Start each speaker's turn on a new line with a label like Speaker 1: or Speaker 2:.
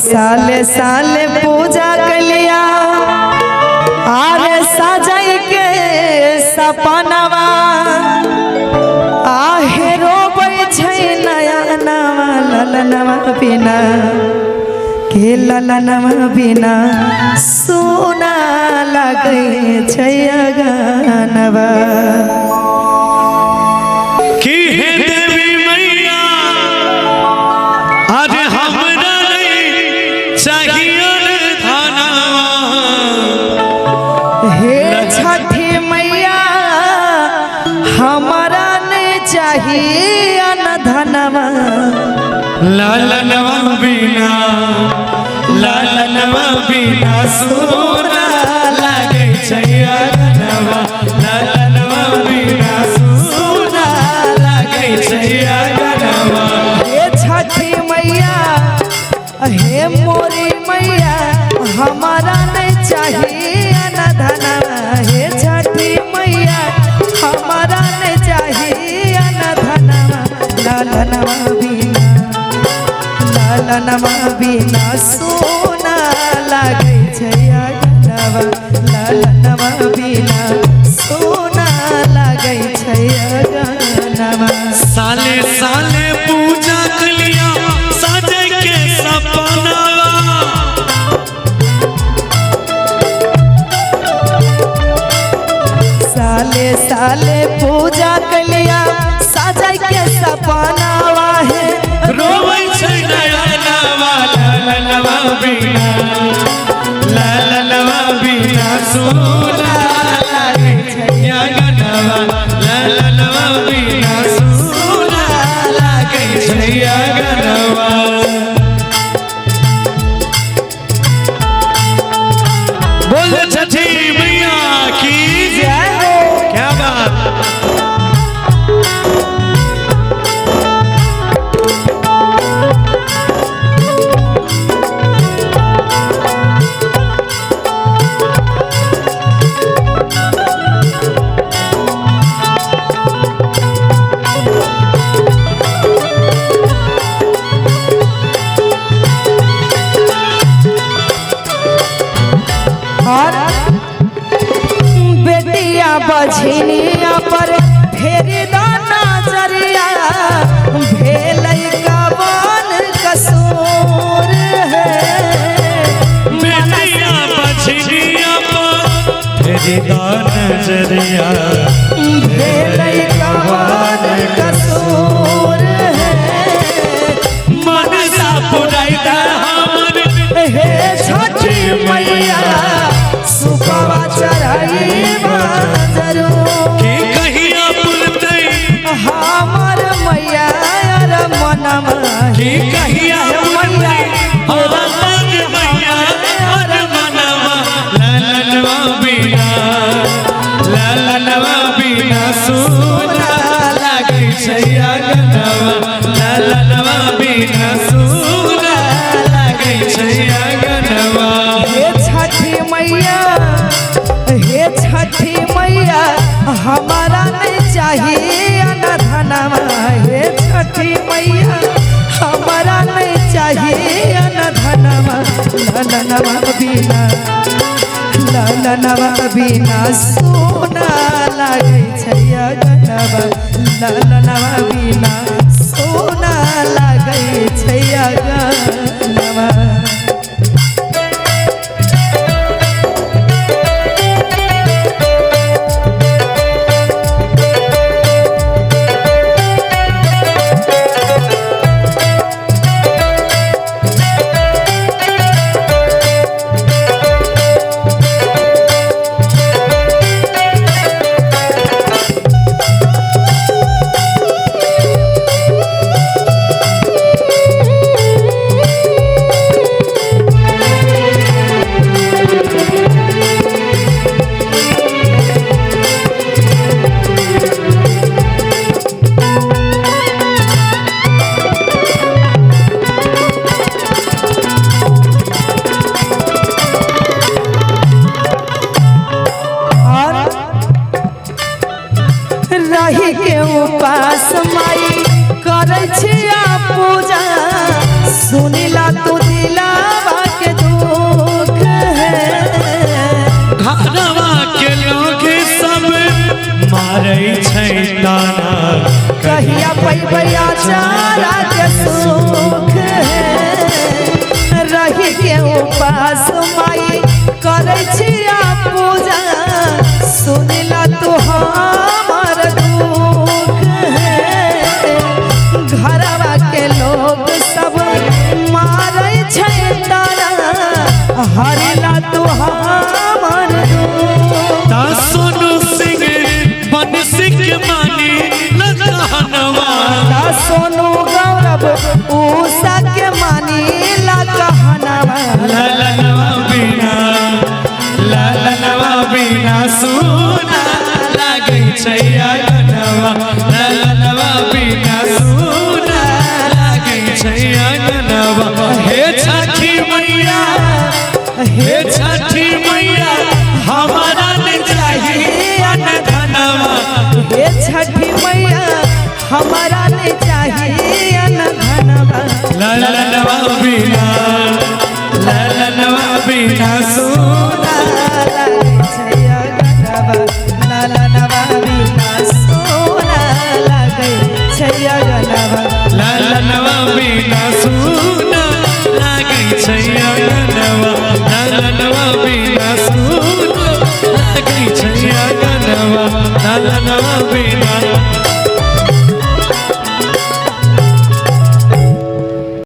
Speaker 1: साले साले पूजा कलिया आरे सजाई के सपनवा आहे रोबै छै नया नवा ललनवा बिना के ललनवा बिना सोना लगे छै अगनवा
Speaker 2: की हे देवी मैया आज हमरा नहीं चाहिए धनवा
Speaker 1: हे छठी मैया हमारा नहीं चाहिए न धनवा
Speaker 2: लालनवा बिना सोना लागे छै अगनवा लालनवा बिना सोना लागे छै अगनवा।
Speaker 1: हे छठी मैया हे मोरी मैया हमारा नहीं चाहिए न धनवा हे छठी मैया हमारा नहीं चाहिए न धनवा लालनवा बिना सोना लागे छै अगनवा लालनवा बिना सोना लागे छै अगनवा।
Speaker 2: साले साले पूजा कलिया सजे के सपनवा
Speaker 1: साले साले पूजा कलिया सजाई के सपनावा है
Speaker 2: रोबै छै नया नवा लालनवा बिना सोना लागे छै अगनवा लालनवा बिना सोना लागे छै अगनवा। बोल छठी मैया की
Speaker 1: जय हो।
Speaker 2: क्या बात
Speaker 1: और बेटिया बझनिया पर फेरी दाना जरिया भेलै कवन कसूर है
Speaker 2: बेटिया बछड़िया पर तेरी नजरिया
Speaker 1: भेलै कवन कसूर है
Speaker 2: मनसा पुराई दा हमर
Speaker 1: हे छठी मैया सुपवा चढ़ाई बाजरू
Speaker 2: के कहिया पुरतै
Speaker 1: हमर मैया रे मनवा
Speaker 2: के कहिया पुरतै हमर मैया हर मनवा लालनवा बिना सोना लागे छै अगनवा लालनवा बिना सोना लागे छै अगनवा।
Speaker 1: हे छठी मैया हमारा नहीं चाहिए न धनवा हे छठी मैया हमारा नहीं चाहिए न धनवा लालनवा बिना सोना लागे छै अगनवा लालनवा बिना सोना लागे छै अगनवा। पैबैया चारा के सुख रही के उपास माई करे छिया पूजा सुनिला तू हमर दुख घरवा के लोग सब मारे छै तारा हरिला तू हमर दुख
Speaker 2: सोनू सिंह बंसी के मानी लहनवा
Speaker 1: सोनू गौरव उषा के मानी ला कहनवा
Speaker 2: ललनवा बिना सुना लागे छै अंगनवा ललनवा बिना सुना लागे छै अंगनवा हे छठी मैया हमारा ने चाहिए अनधनवा
Speaker 1: हे छठी मैया हमारा ने चाहिए अनधनवा
Speaker 2: ललनवा बिना सुना
Speaker 1: लागे छै अंगनवा ललनवा